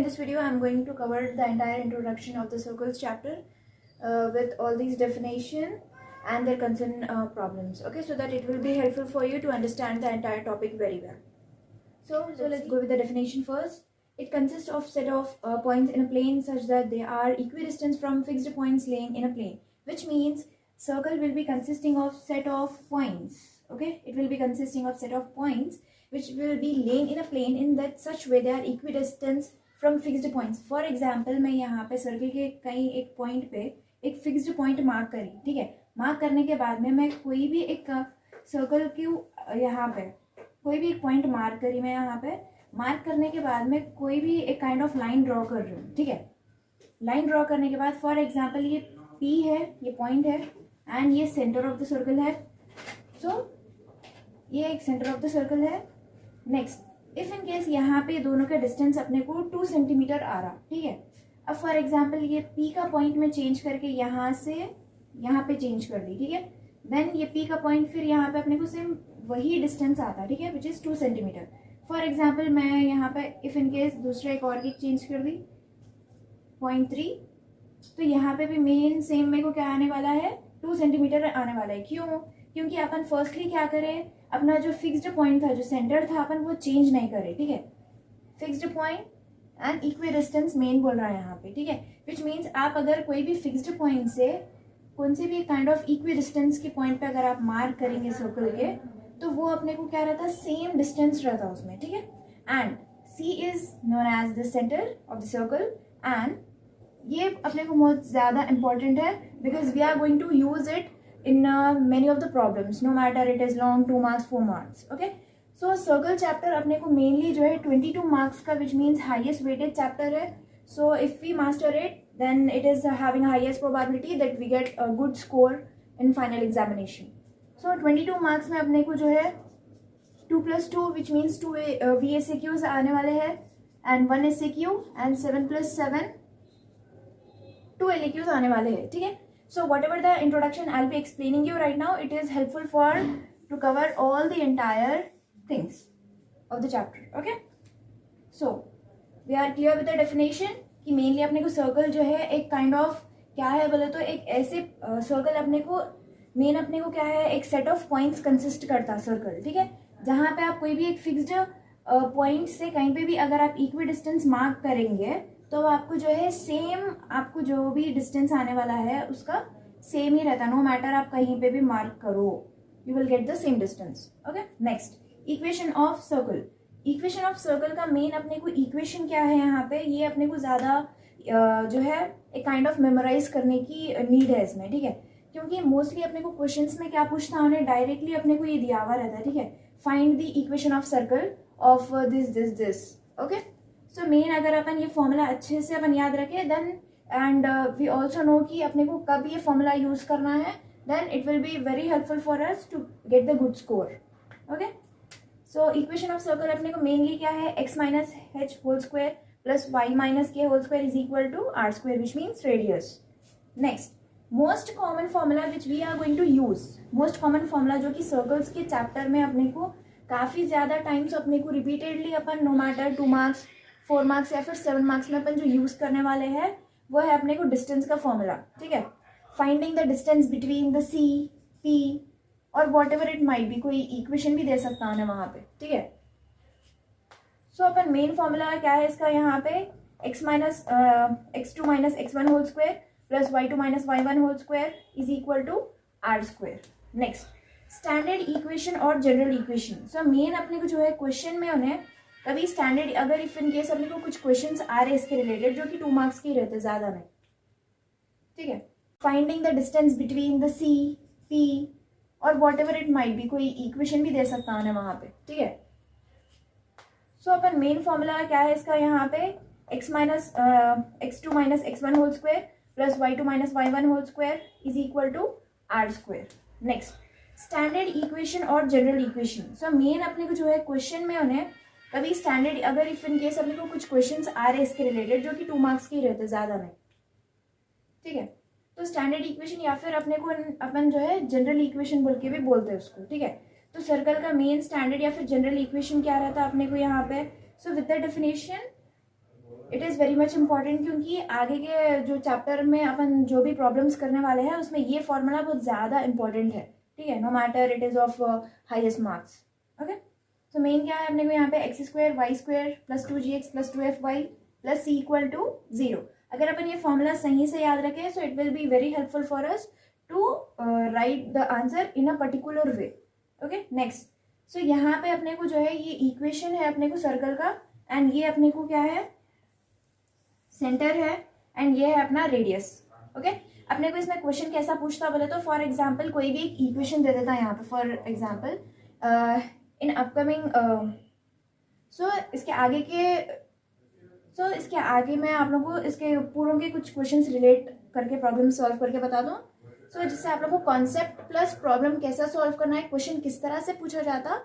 in this video I'm going to cover the entire introduction of the circles chapter with all these definition and their concerned problems. Okay, so that it will be helpful for you to understand the entire topic very well. So let's go with the definition first. It consists of set of points in a plane such that they are equidistant from fixed points lying in a plane, which means circle will be consisting of set of points. Okay, it will be consisting of set of points which will be laying in a plane in that such way they are equidistant from fixed points. For example, मैं यहाँ पे circle के कहीं एक point पे एक fixed point mark करी, ठीक है. मार्क करने के बाद में मैं कोई भी एक सर्कल की यहाँ पे कोई भी एक पॉइंट मार्क करी, मैं यहाँ पे मार्क करने के बाद में कोई भी एक काइंड ऑफ लाइन ड्रॉ कर रही हूँ, ठीक है. लाइन ड्रॉ करने के बाद फॉर एग्जांपल ये P है, ये पॉइंट है एंड ये सेंटर ऑफ द सर्कल है. सो ये एक सेंटर ऑफ द सर्कल है. नेक्स्ट, इफ इन केस यहाँ पे दोनों का डिस्टेंस अपने को 2 सेंटीमीटर आ रहा, ठीक है. अब फॉर एग्जांपल ये P का पॉइंट में चेंज करके यहाँ से यहाँ पे चेंज कर दी, ठीक है. देन ये P का पॉइंट फिर यहाँ पे अपने को सेम वही डिस्टेंस आता है, ठीक है, which is 2 centimetre. For example मैं यहाँ पे इफ इन केस दूसरा एक और की चेंज कर दी 0.3, तो यहाँ पे भी मेन सेम मेरे को क्या आने वाला है, 2 सेंटीमीटर आने वाला है. क्यों? क्योंकि अपन फर्स्टली क्या करें, अपना जो फिक्स्ड पॉइंट था, जो सेंटर था, अपन वो चेंज नहीं करे, ठीक है. Fixed point and equidistance main बोल रहा है यहाँ पे, ठीक है. विच मीन्स आप अगर कोई भी फिक्स्ड पॉइंट से कौन से भी काइंड ऑफ इक्विडिस्टेंस के पॉइंट पे अगर आप मार्क करेंगे सर्कल के, तो वो अपने को क्या रहता है, सेम डिस्टेंस रहता है उसमें, ठीक है. And C is known as the centre of the circle and ये अपने को बहुत ज़्यादा इंपॉर्टेंट है because we are going to use it in many of the problems, no matter it is long 2 marks 4 marks. Okay, so circle chapter अपने को mainly जो है 22 marks का, which means highest weighted chapter है. So if we master it, then it is having highest probability that we get a good score in final examination. So 22 marks में अपने को जो है 2+2 which means 2 VSAQs आने वाले हैं and 1 SAQ and 7+7 2 LAQs आने वाले हैं, ठीक है. So whatever the introduction I'll be explaining you right now, it is helpful for to cover all the entire things of the chapter. Okay, so we are clear with the definition कि mainly अपने को circle जो है एक kind of क्या है बोले तो एक ऐसे circle अपने को main अपने को क्या है, एक set of points consist करता है circle, ठीक है. जहाँ पे आप कोई भी एक fixed point से कहीं पे भी अगर आप equidistance mark करेंगे तो आपको जो है सेम, आपको जो भी डिस्टेंस आने वाला है उसका सेम ही रहता, नो मैटर आप कहीं पे भी मार्क करो, you will get the same distance. Okay, next, equation of circle. Equation of circle का मेन अपने को इक्वेशन क्या है यहाँ पे, ये अपने को ज़्यादा जो है एक काइंड ऑफ मेमोराइज करने की नीड है इसमें, ठीक है. क्योंकि मोस्टली अपने को क्वेश्चंस में क्या पूछता है, उन्हें डायरेक्टली अपने को ये दिया हुआ रहता है, ठीक है. Find the equation of circle of this. Okay, so main अगर अपन ये फॉर्मूला अच्छे से अपन याद रखें then and we also know कि अपने को कब ये फॉर्मूला यूज करना है, then it will be very helpful for us to get the good score. Okay, so equation of circle अपने को मेनली क्या है, x minus h whole square plus y minus k whole square is equal to r square which means radius. Next, most common formula which we are going to use, most common formula जो कि circles के chapter में अपने को काफ़ी ज़्यादा times अपने को रिपीटेडली अपन नो मैटर 2 मार्क्स 4 मार्क्स या फिर 7 मार्क्स में अपन जो यूज करने वाले हैं वो है अपने को डिस्टेंस का फॉर्मूला, ठीक है. Finding the distance between the C, P और what ever it might be, कोई इक्वेशन भी दे सकता है वहाँ पे, ठीक है. सो अपन मेन फॉर्मूला क्या है इसका, यहाँ पे x minus x2 minus x1 whole square plus y2 minus y1 whole square is equal to r square. Next, standard equation और जनरल इक्वेशन. सो मेन अपने को जो है क्वेश्चन में उन्हें कभी स्टैंडर्ड, अगर इफ इन केस अपने को कुछ क्वेश्चंस आ रहे इसके रिलेटेड जो कि 2 मार्क्स के रहते, ज़्यादा नहीं, ठीक है. Finding the distance between the C, P और what ever it might be, कोई इक्वेशन भी दे सकता है वहाँ पे, ठीक है. सो अपन मेन फॉर्मूला क्या है इसका, यहाँ पे x minus x2 minus x1 whole square plus y2 minus y1 whole square is equal to r square. Next, standard equation और जनरल इक्वेशन. सो मेन अपने को जो है क्वेश्चन में उन्हें कभी स्टैंडर्ड, अगर इफ इन केस अपने को कुछ क्वेश्चंस आ रहे इसके रिलेटेड जो कि 2 मार्क्स के रहते, ज़्यादा नहीं, ठीक है. तो स्टैंडर्ड इक्वेशन या फिर अपने को अपन जो है जनरल इक्वेशन बोल के भी बोलते हैं उसको, ठीक है. तो सर्कल का मेन स्टैंडर्ड या फिर जनरल इक्वेशन क्या रहता है अपने को यहाँ पे. So with the definition it is very much important, क्योंकि आगे के जो चैप्टर में अपन जो भी प्रॉब्लम्स करने वाले हैं उसमें ये फॉर्मूला बहुत ज़्यादा इंपॉर्टेंट है, ठीक है, no matter it is of highest marks. Okay, तो मेन क्या है अपने को यहाँ पे x square y square plus 2gx plus 2fy plus c equal to 0। अगर अपन ये फॉर्मूला सही से याद रखें so it will be very helpful for us to write the answer in a particular way. Okay, next, सो यहाँ पे अपने को जो है ये इक्वेशन है अपने को सर्कल का, एंड ये अपने को क्या है, सेंटर है, एंड ये है अपना रेडियस। ओके, अपने को इसमें क्वेश्चन कैसा पूछता बोले तो फॉर एग्जांपल कोई भी एक इक्वेशन दे देता है यहाँ पे, फॉर एग्जांपल इन अपकमिंग इसके आगे मैं आप लोगों को इसके पूरों के कुछ क्वेश्चंस रिलेट करके प्रॉब्लम सॉल्व करके बता दूँ, सो जिससे आप लोगों को कॉन्सेप्ट प्लस प्रॉब्लम कैसा सॉल्व करना है, क्वेश्चन किस तरह से पूछा जाता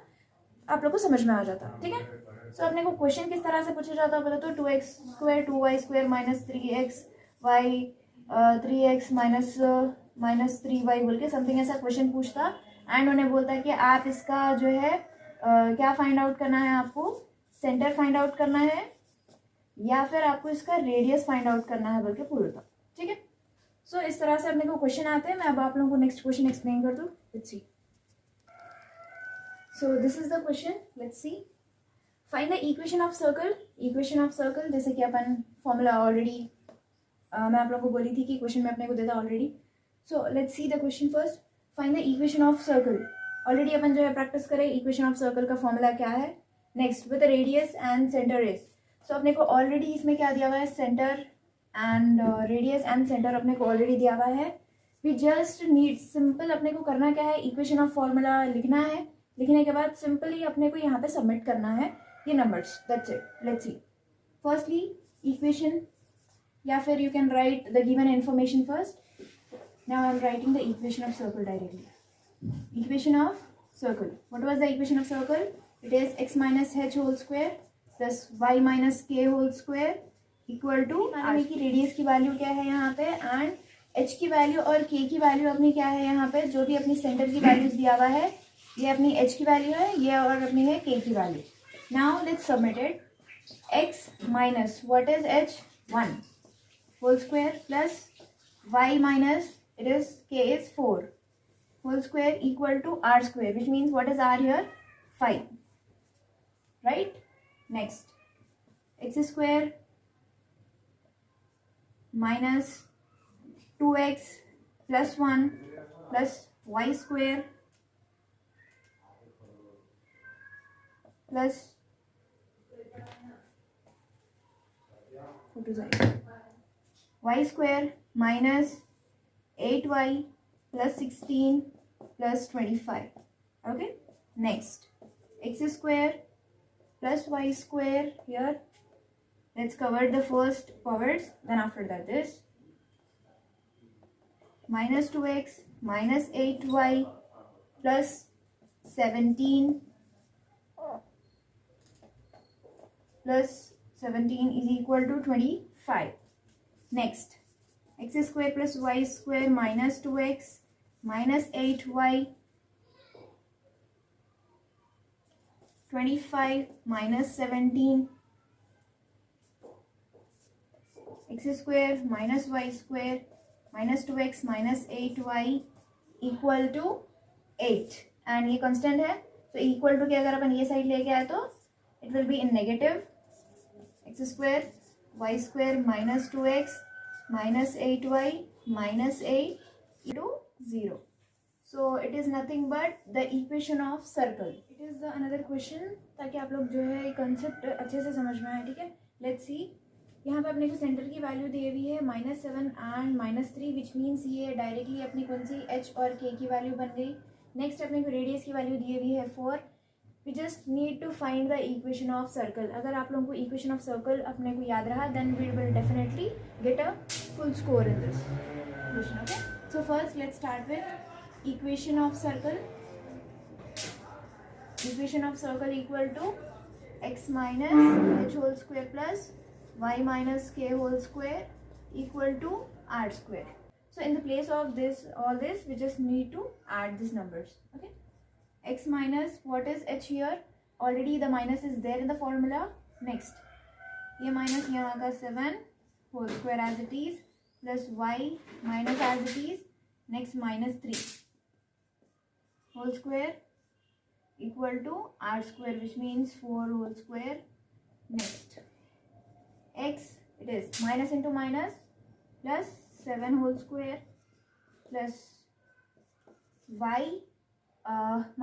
आप लोग को समझ में आ जाता। ठीक है, सो अपने को क्वेश्चन किस तरह से पूछा जाता बोले तो 2x square 2y square minus 3xy 3x minus 3y बोल के समथिंग ऐसा क्वेश्चन पूछता, एंड उन्हें बोलता कि आप इसका जो है क्या फाइंड आउट करना है, आपको सेंटर फाइंड आउट करना है या फिर आपको इसका रेडियस फाइंड आउट करना है बोल के पूछता। ठीक है, सो इस तरह से अपने को क्वेश्चन आते हैं। मैं अब आप लोगों को नेक्स्ट क्वेश्चन एक्सप्लेन कर दूँ। Let's see, so this is the question, let's see, find the equation of circle। जैसे कि अपन फॉर्मूला ऑलरेडी मैं आप लोगों को बोली थी कि क्वेश्चन में अपने को देता already. So let's see the question first, find the equation of circle. Already अपन जो है प्रैक्टिस करें इक्वेशन ऑफ सर्कल का फॉर्मूला क्या है। Next, with radius and centre is, so अपने को ऑलरेडी इसमें क्या दिया हुआ है, centre and radius and centre अपने को ऑलरेडी दिया हुआ है। वी जस्ट नीड सिंपल अपने को करना क्या है, इक्वेशन ऑफ फॉर्मूला लिखना है, लिखने के बाद सिंपली अपने को यहाँ पे सबमिट करना है ये numbers, that's it. Let's see, firstly equation, या फिर you can write the given information first. Now I am writing the equation of circle directly. Equation of circle, what was the equation of circle, it is x minus h whole square plus y minus k whole square equal to, की radius की value क्या है यहाँ पे, and h की value और k की value अपनी क्या है यहाँ पे, जो भी अपनी सेंटर की वैल्यूज दिया हुआ है, ये अपनी h की वैल्यू है, ये और अपनी है k की value. Now let's submit it, x minus what is h 1 whole square plus y minus it is k is 4 whole square equal to r square, which means what is r here 5, right. Next, x square minus 2x plus 1 plus y square plus y square minus 8y plus 16 plus 25। Okay, next, x square plus y square here, let's cover the first powers, then after that this minus 2x minus 8y plus 17 plus 17 is equal to 25. Next, x square plus y square minus 2x minus 8y 25 minus 17 x square minus y square minus 2x minus 8y equal to 8, and ये constant है, so equal to के अगर अपन ये side लेके आए तो it will be in negative, x square y square minus 2x minus 8y minus 8 to 0. So it is nothing but the equation of circle. It is the another question, ताकि आप लोग जो है कंसेप्ट अच्छे से समझ में आए। ठीक है, लेट्स सी, यहाँ पे अपने को सेंटर की वैल्यू दी हुई है -7 एंड -3, विच मीन्स ये डायरेक्टली अपनी कौन सी h और k की वैल्यू बन गई। नेक्स्ट, अपने को रेडियस की वैल्यू दी हुई है 4। We just need to find the equation of circle. अगर आप लोगों को इक्वेशन ऑफ सर्कल अपने को याद रहा then we will definitely get a full score in this question. Okay, so first let's start with equation of circle. Equation of circle equal to x minus h whole square plus y minus k whole square equal to r square. So in the place of this, all this, we just need to add these numbers. Okay, x minus what is h here, already the minus is there in the formula. Next, ये minus यहाँ का 7 whole square as it is plus y minus as it is, next minus 3 whole square equal to r square, which means 4 whole square. Next x, it is minus into minus plus 7 whole square plus y,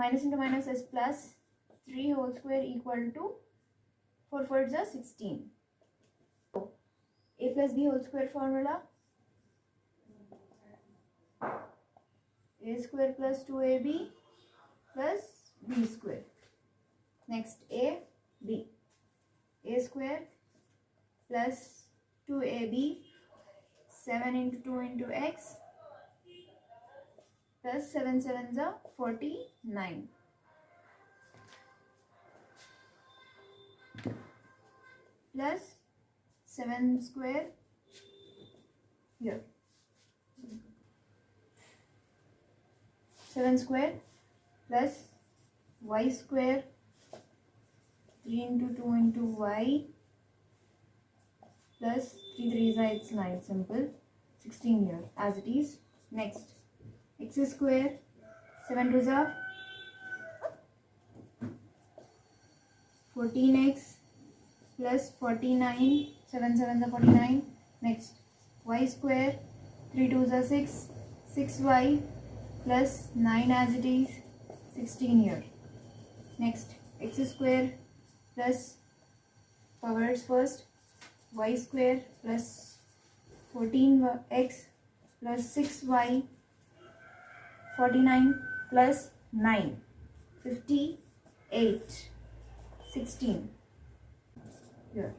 minus into minus is plus 3 whole square equal to 4 4 is 16. So a plus b whole square formula, a square plus 2ab plus b square. Next a square plus 2ab 7 into 2 into x plus 7 7 is 49 plus 7 square here, 7 square plus y square 3 into 2 into y plus 3 3 is it's 9, simple, 16 here as it is. Next x square 7 2 is 14x plus 49, 7 7 is 49. Next y square 3 2 is 6, 6y plus 9 as it is, 16 here. Next x square plus powers first, y square plus 14x plus 6y 49 plus 9 58 16 here.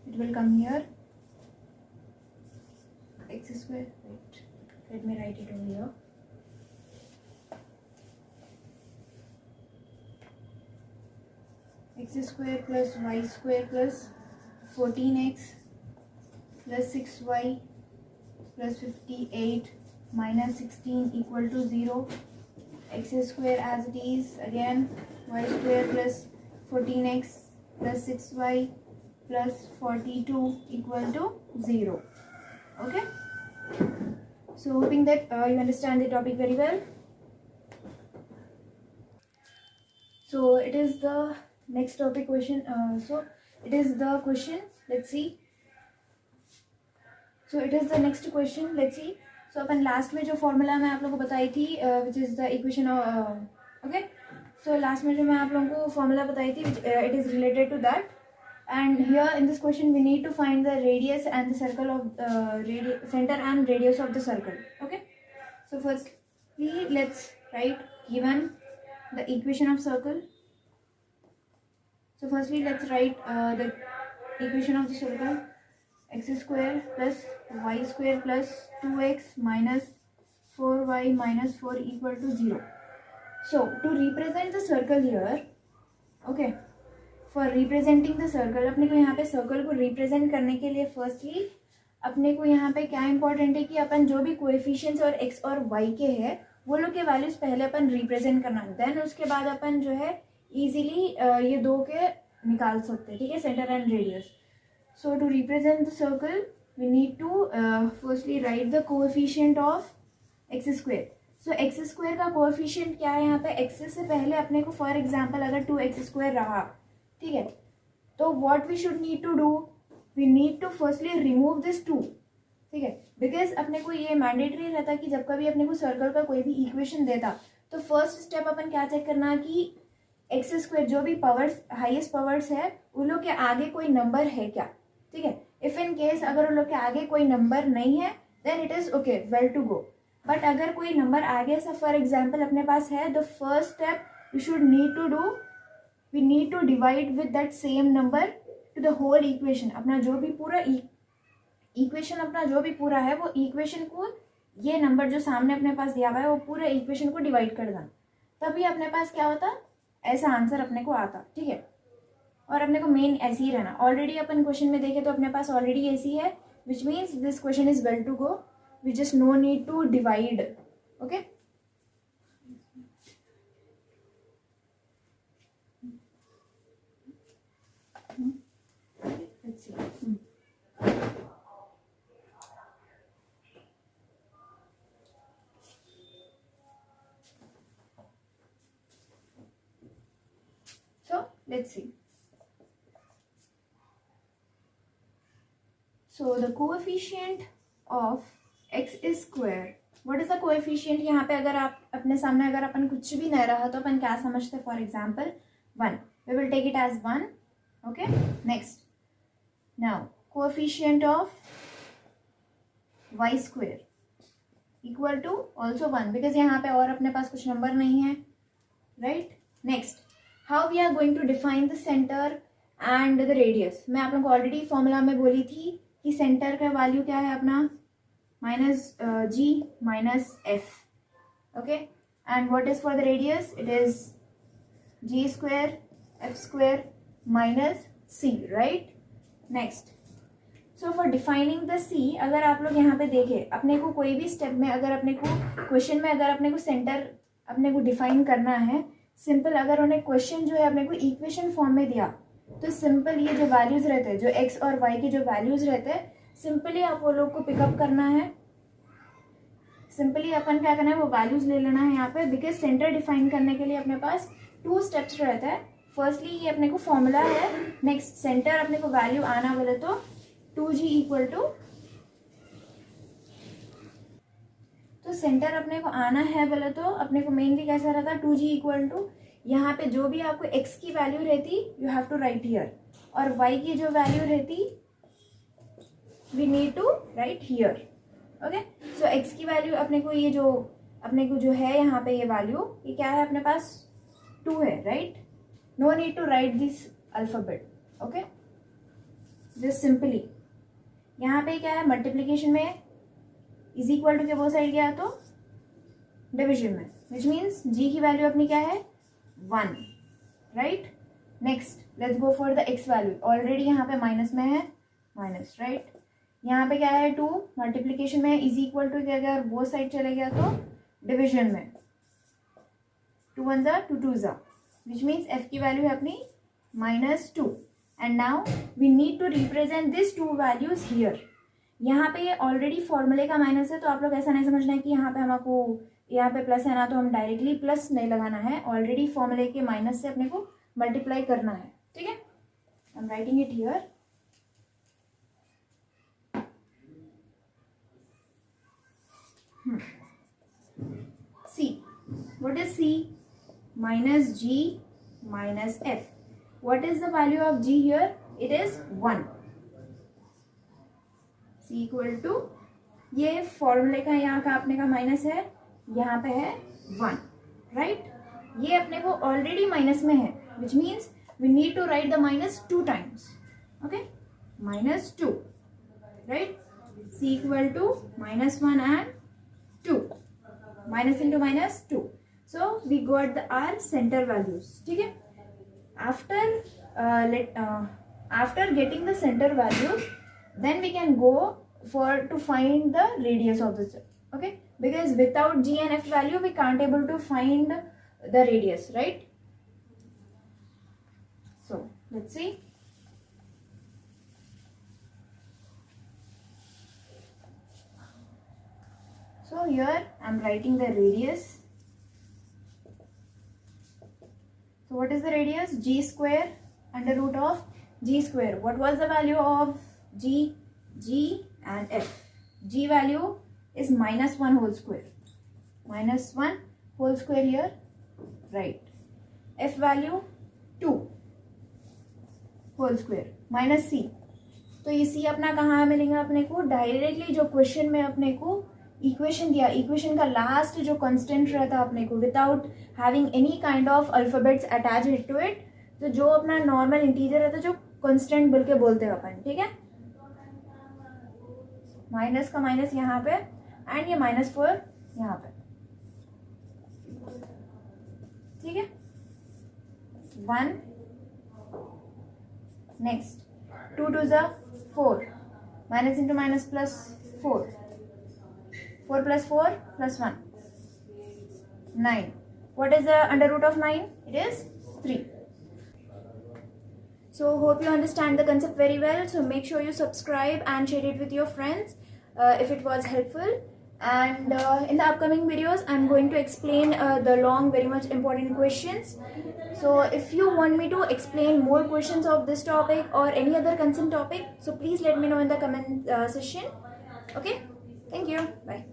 It will come here x square, wait, let me write it over here. X square plus y square plus 14x plus 6y plus 58 minus 16 equal to 0. X square as it is again, y square plus 14x plus 6y plus 42 equal to 0. Okay, so hoping that you understand the topic very well. So it is the next topic question, so it is the question, let's see. So it is the next question, let's see. So अपन last में जो formula मैं आप लोगों को बताई थी, which is the equation of, okay, so last में जो मैं आप लोगों को फॉर्मूला बताई थी, it is related to that. And here in this question we need to find the radius and the circle of center and radius of the circle. Okay, so firstly let's write given the equation of circle. So firstly let's write the equation of the circle, x square plus y square plus 2x minus 4y minus 4 equal to 0. So to represent the circle here, okay, for representing the circle, अपने को यहाँ पे circle को represent करने के लिए firstly अपने को यहाँ पे क्या इंपॉर्टेंट है कि अपन जो भी कोएफिशिएंट्स और x और y के हैं वो लोग के वैल्यूज पहले अपन रिप्रेजेंट करना, देन उसके बाद अपन जो है इजीली ये दो के निकाल सकते हैं, ठीक है, centre and radius. So to represent the circle we need to firstly write the coefficient of X square. So X square का कोएफिशिएंट क्या है यहाँ पे, एक्स से पहले अपने को फॉर एग्जाम्पल अगर 2x स्क्वायर रहा, ठीक है, तो what we should need to do, we need to firstly remove this 2, ठीक है, बिकॉज अपने को ये मैंडेटरी रहता कि जब कभी अपने को सर्कल का कोई भी इक्वेशन देता तो फर्स्ट स्टेप अपन क्या चेक करना कि एक्स स्क्वायर जो भी पावर्स हाईएस्ट पावर्स है उन लोग के आगे कोई नंबर है क्या, ठीक है. इफ इन केस अगर उन लोग के आगे कोई नंबर नहीं है then it is okay, well to go. But अगर कोई नंबर आगे से फॉर एग्जाम्पल अपने पास है, the first step we should need to do, we need to divide with that same number to the whole equation. अपना जो भी पूरा इक्वेशन अपना जो भी पूरा है वो इक्वेशन को ये नंबर जो सामने अपने पास दिया हुआ है वो पूरे इक्वेशन को डिवाइड कर देना, तभी अपने पास क्या होता, ऐसा आंसर अपने को आता, ठीक है. और अपने को मेन ऐसे ही रहना. ऑलरेडी अपन क्वेश्चन में देखे तो अपने पास ऑलरेडी ऐसी है, which means this question is well to go, we just no need to divide. Okay, let's see. So the coefficient of x is square. What is the coefficient? यहाँ पे अगर आप अपने सामने अगर अपन कुछ भी नहीं रहा तो अपन क्या समझते? For example 1. We will take it as 1. Okay. Next. Now coefficient of y square equal to also 1 because यहाँ पे और अपने पास कुछ नंबर नहीं है, right? Next, how we are going to define the center and the radius? मैं आप लोगों को ऑलरेडी फॉर्मूला में बोली थी कि सेंटर का वैल्यू क्या है अपना minus g minus f. Okay, and what is for the radius? It is g square f square minus c, right? Next, so for defining the c, अगर आप लोग यहाँ पे देखें अपने को कोई भी स्टेप में अगर अपने को क्वेश्चन में अगर अपने को सेंटर अपने को डिफाइन करना है, सिंपल अगर उन्हें क्वेश्चन जो है अपने को इक्वेशन फॉर्म में दिया तो सिंपल ये जो वैल्यूज रहते हैं, जो एक्स और वाई के जो वैल्यूज रहते हैं, सिंपली आप वो लोग को पिकअप करना है. सिंपली अपन क्या करना है, वो वैल्यूज ले लेना है यहाँ पे, बिकॉज सेंटर डिफाइन करने के लिए अपने पास 2 स्टेप्स रहता है. फर्स्टली ये अपने को फॉर्मूला है. नेक्स्ट, सेंटर अपने को वैल्यू आना बोले तो 2g इक्वल टू, तो सेंटर अपने को आना है बोले तो अपने को मेनली कैसा रहता है, 2g इक्वल टू यहाँ पे जो भी आपको x की वैल्यू रहती you have to write here, और y की जो वैल्यू रहती we need to write here. Okay, so x की वैल्यू अपने को ये जो अपने को जो है यहाँ पे ये वैल्यू ये क्या है अपने पास 2 है, right? No need to write this alphabet. Okay, just simply यहाँ पे क्या है मल्टीप्लीकेशन में इज इक्वल टू के वो साइड गया तो डिविजन में, विच मीन्स g की वैल्यू अपनी क्या है 1, right? Next, let's go for the x value. Already यहाँ पे माइनस में है, माइनस, राइट? यहाँ पे क्या है 2, मल्टीप्लीकेशन में इज इक्वल टू क्या, अगर वो साइड चले गया तो डिविजन में 2 1 जा 2 2 जा, विच मीन्स f की वैल्यू है अपनी -2. And now we need to represent this 2 values here. यहाँ पे ये ऑलरेडी फॉर्मूले का माइनस है, तो आप लोग ऐसा नहीं समझना है कि यहाँ पे हमको यहाँ पे प्लस है ना तो हम डायरेक्टली प्लस नहीं लगाना है. ऑलरेडी फॉर्मूले के माइनस से अपने को मल्टीप्लाई करना है, ठीक है? आई am writing it here. C, what is C? Minus G minus F. What is the value of G here? It is 1. C equal to, ये फॉर्मूले का यहाँ का अपने का माइनस है, यहाँ पे है 1, राइट? ये अपने को ऑलरेडी माइनस में है, which means we need to write the minus 2 times. Okay, -2, right? C equal to -1 and 2, minus into -2. So we got our center values. ठीक है? After getting the center values, then we can go to find the radius of the circle. Okay? Because without g and f value, we can't able to find the radius, right? So let's see. So here I am writing the radius. So what is the radius? G square under root of g square. What was the value of g? G and f. G value is -1 whole square. -1 whole square here, right? F value 2 whole square minus c. तो ये c अपना कहाँ मिलेगा अपने को? Directly जो question में अपने को इक्वेशन दिया, इक्वेशन का लास्ट जो कांस्टेंट रहता अपने को without having any kind of alphabets attached to it, तो जो अपना नॉर्मल इंटीजर रहता है जो कांस्टेंट बोल के बोलते हैं अपन, ठीक है? माइनस का माइनस यहाँ पे एंड ये -4 यहाँ पे, ठीक है? 1, नेक्स्ट 2 2 जा 4, minus into minus plus 4, 4 plus 4 plus 1, 9. What is the under root of 9? It is 3. So hope you understand the concept very well. So make sure you subscribe and share it with your friends if it was helpful. And in the upcoming videos I'm going to explain the long very much important questions. So if you want me to explain more questions of this topic or any other concerned topic, so please let me know in the comment section. Okay, thank you, bye.